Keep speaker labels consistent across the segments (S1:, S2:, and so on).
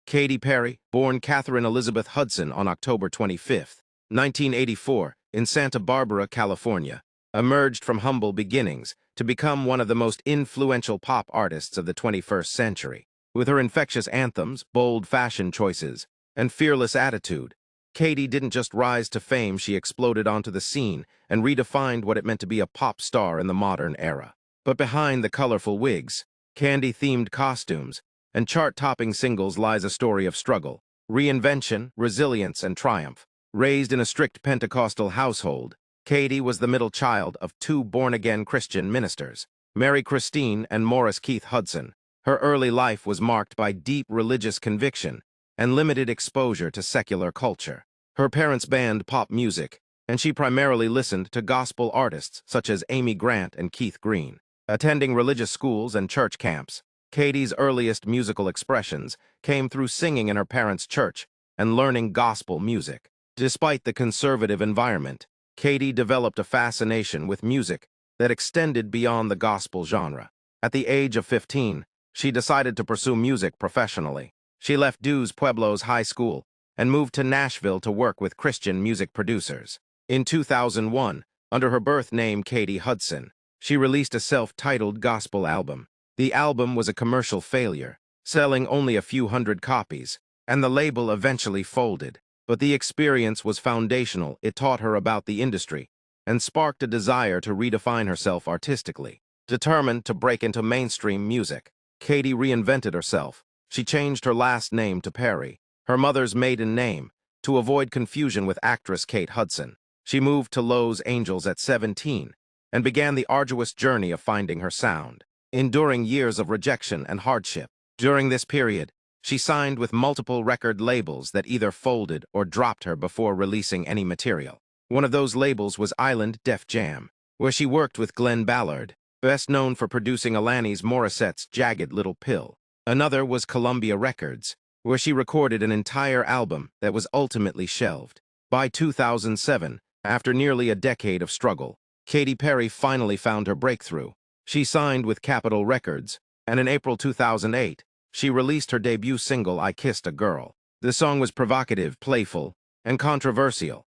S1: Katy Perry, born Katheryn Elizabeth Hudson on October 25, 1984, in Santa Barbara, California, emerged from humble beginnings to become one of the most influential pop artists of the 21st century. With her infectious anthems, bold fashion choices, and fearless attitude, Katy didn't just rise to fame, she exploded onto the scene and redefined what it meant to be a pop star in the modern era. But behind the colorful wigs, candy-themed costumes, and chart-topping singles lies a story of struggle, reinvention, resilience, and triumph. Raised in a strict Pentecostal household, Katy was the middle child of two born-again Christian ministers, Mary Christine and Morris Keith Hudson. Her early life was marked by deep religious conviction and limited exposure to secular culture. Her parents banned pop music, and she primarily listened to gospel artists such as Amy Grant and Keith Green. Attending religious schools and church camps, Katy's earliest musical expressions came through singing in her parents' church and learning gospel music. Despite the conservative environment, Katy developed a fascination with music that extended beyond the gospel genre. At the age of 15, she decided to pursue music professionally. She left Dos Pueblos High School and moved to Nashville to work with Christian music producers. In 2001, under her birth name Katy Hudson, she released a self-titled gospel album. The album was a commercial failure, selling only a few hundred copies, and the label eventually folded. But the experience was foundational. It taught her about the industry and sparked a desire to redefine herself artistically. Determined to break into mainstream music, Katy reinvented herself. She changed her last name to Perry, her mother's maiden name, to avoid confusion with actress Kate Hudson. She moved to Los Angeles at 17 and began the arduous journey of finding her sound, enduring years of rejection and hardship. During this period, she signed with multiple record labels that either folded or dropped her before releasing any material. One of those labels was Island Def Jam, where she worked with Glenn Ballard, best known for producing Alanis Morissette's Jagged Little Pill. Another was Columbia Records, where she recorded an entire album that was ultimately shelved. By 2007, after nearly a decade of struggle, Katy Perry finally found her breakthrough. She signed with Capitol Records, and in April 2008, she released her debut single, I Kissed a Girl. The song was provocative, playful, and controversial.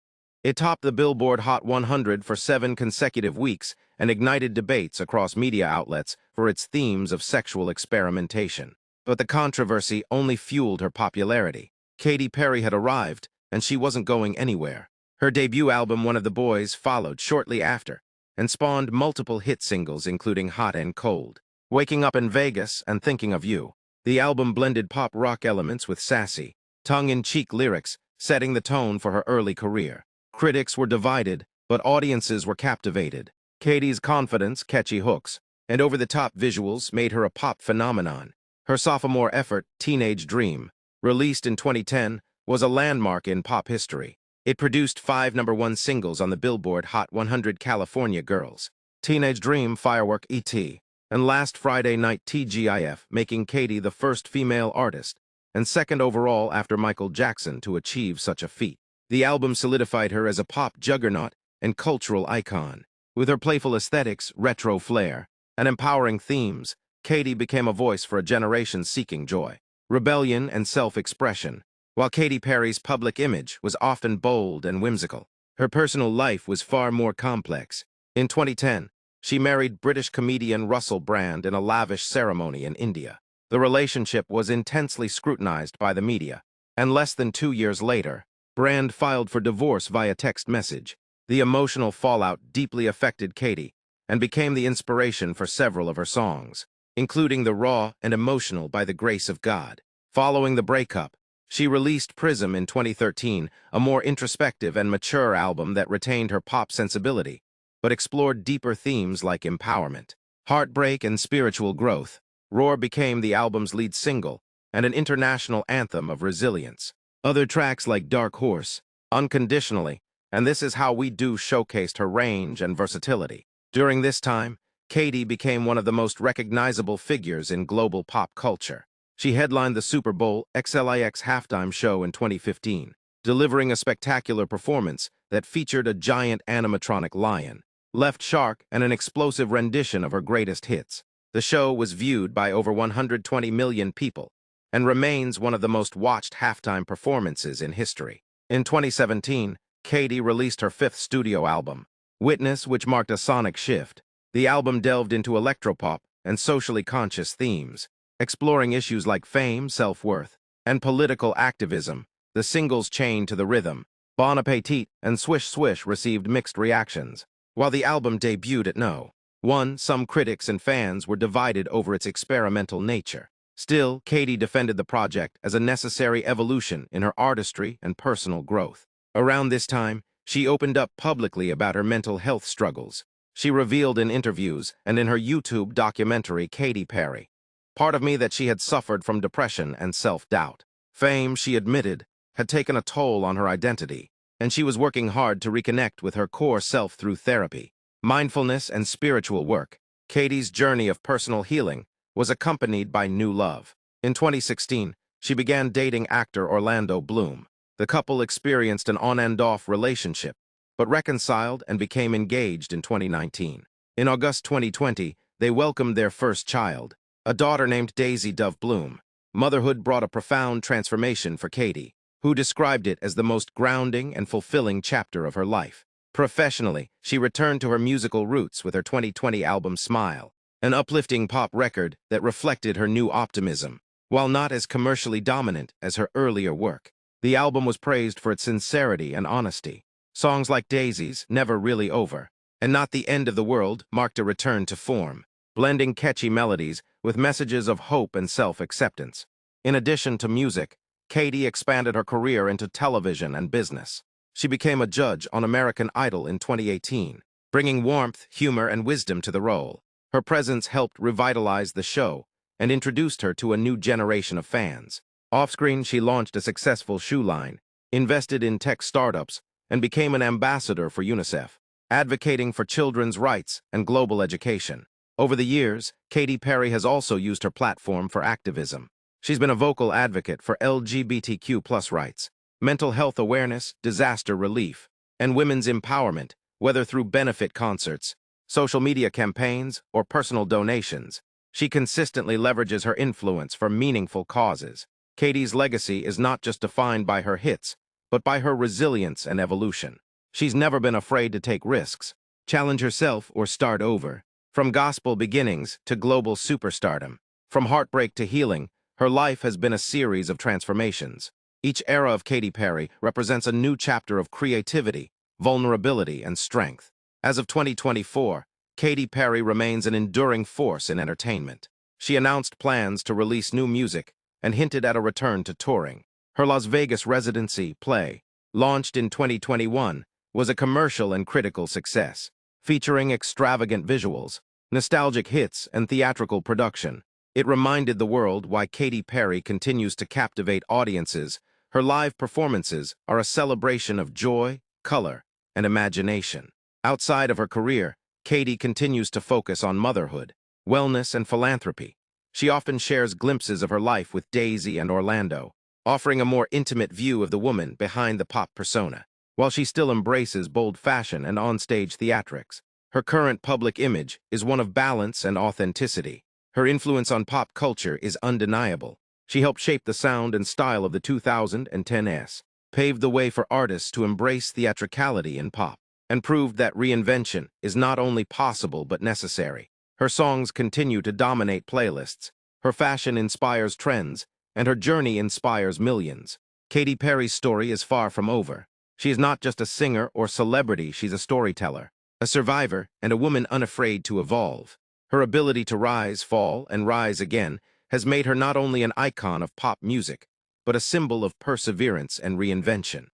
S1: It topped the Billboard Hot 100 for 7 consecutive weeks and ignited debates across media outlets for its themes of sexual experimentation. But the controversy only fueled her popularity. Katy Perry had arrived, and she wasn't going anywhere. Her debut album, One of the Boys, followed shortly after, and spawned multiple hit singles including Hot and Cold, Waking Up in Vegas, and Thinking of You. The album blended pop rock elements with sassy, tongue-in-cheek lyrics, setting the tone for her early career. Critics were divided, but audiences were captivated. Katy's confidence, catchy hooks, and over-the-top visuals made her a pop phenomenon. Her sophomore effort, Teenage Dream, released in 2010, was a landmark in pop history. It produced 5 #1 singles on the Billboard Hot 100 California Girls, Teenage Dream, Firework E.T., and Last Friday Night TGIF, making Katy the first female artist and second overall after Michael Jackson to achieve such a feat. The album solidified her as a pop juggernaut and cultural icon. With her playful aesthetics, retro flair, and empowering themes, Katy became a voice for a generation seeking joy, rebellion, and self-expression. While Katy Perry's public image was often bold and whimsical, her personal life was far more complex. In 2010, she married British comedian Russell Brand in a lavish ceremony in India. The relationship was intensely scrutinized by the media, and less than 2 years later, Brand filed for divorce via text message. The emotional fallout deeply affected Katy and became the inspiration for several of her songs, including the raw and emotional By the Grace of God. Following the breakup, she released Prism in 2013, a more introspective and mature album that retained her pop sensibility, but explored deeper themes like empowerment, heartbreak, and spiritual growth. Roar became the album's lead single and an international anthem of resilience. Other tracks like Dark Horse, Unconditionally, and This Is How We Do showcased her range and versatility. During this time, Katy became one of the most recognizable figures in global pop culture. She headlined the Super Bowl XLIX halftime show in 2015, delivering a spectacular performance that featured a giant animatronic lion, Left Shark, and an explosive rendition of her greatest hits. The show was viewed by over 120 million people and remains one of the most watched halftime performances in history. In 2017, Katy released her fifth studio album, Witness, which marked a sonic shift. The album delved into electropop and socially conscious themes, exploring issues like fame, self-worth, and political activism. The singles Chained to the Rhythm, Bon Appetit, and Swish Swish received mixed reactions. While the album debuted at No. 1, some critics and fans were divided over its experimental nature. Still, Katy defended the project as a necessary evolution in her artistry and personal growth. Around this time, she opened up publicly about her mental health struggles. She revealed in interviews and in her YouTube documentary Katy Perry, part of me, that she had suffered from depression and self-doubt. Fame, she admitted, had taken a toll on her identity, and she was working hard to reconnect with her core self through therapy, mindfulness, and spiritual work. Katy's journey of personal healing was accompanied by new love. In 2016, she began dating actor Orlando Bloom. The couple experienced an on-and-off relationship, but reconciled and became engaged in 2019. In August 2020, they welcomed their first child, a daughter named Daisy Dove Bloom. Motherhood brought a profound transformation for Katy, who described it as the most grounding and fulfilling chapter of her life. Professionally, she returned to her musical roots with her 2020 album Smile, an uplifting pop record that reflected her new optimism. While not as commercially dominant as her earlier work, the album was praised for its sincerity and honesty. Songs like Daisy's Never Really Over and Not the End of the World marked a return to form, blending catchy melodies with messages of hope and self-acceptance. In addition to music, Katy expanded her career into television and business. She became a judge on American Idol in 2018, bringing warmth, humor, and wisdom to the role. Her presence helped revitalize the show and introduced her to a new generation of fans. Off-screen, she launched a successful shoe line, invested in tech startups, and became an ambassador for UNICEF, advocating for children's rights and global education. Over the years, Katy Perry has also used her platform for activism. She's been a vocal advocate for LGBTQ+ rights, mental health awareness, disaster relief, and women's empowerment, whether through benefit concerts, social media campaigns, or personal donations. She consistently leverages her influence for meaningful causes. Katy's legacy is not just defined by her hits, but by her resilience and evolution. She's never been afraid to take risks, challenge herself, or start over. From gospel beginnings to global superstardom, from heartbreak to healing, her life has been a series of transformations. Each era of Katy Perry represents a new chapter of creativity, vulnerability, and strength. As of 2024, Katy Perry remains an enduring force in entertainment. She announced plans to release new music and hinted at a return to touring. Her Las Vegas residency, Play, launched in 2021, was a commercial and critical success, featuring extravagant visuals, nostalgic hits, and theatrical production. It reminded the world why Katy Perry continues to captivate audiences. Her live performances are a celebration of joy, color, and imagination. Outside of her career, Katy continues to focus on motherhood, wellness, and philanthropy. She often shares glimpses of her life with Daisy and Orlando, offering a more intimate view of the woman behind the pop persona. While she still embraces bold fashion and onstage theatrics, her current public image is one of balance and authenticity. Her influence on pop culture is undeniable. She helped shape the sound and style of the 2010s, paved the way for artists to embrace theatricality in pop, and proved that reinvention is not only possible but necessary. Her songs continue to dominate playlists. Her fashion inspires trends, and her journey inspires millions. Katy Perry's story is far from over. She is not just a singer or celebrity, she's a storyteller, a survivor, and a woman unafraid to evolve. Her ability to rise, fall, and rise again has made her not only an icon of pop music, but a symbol of perseverance and reinvention.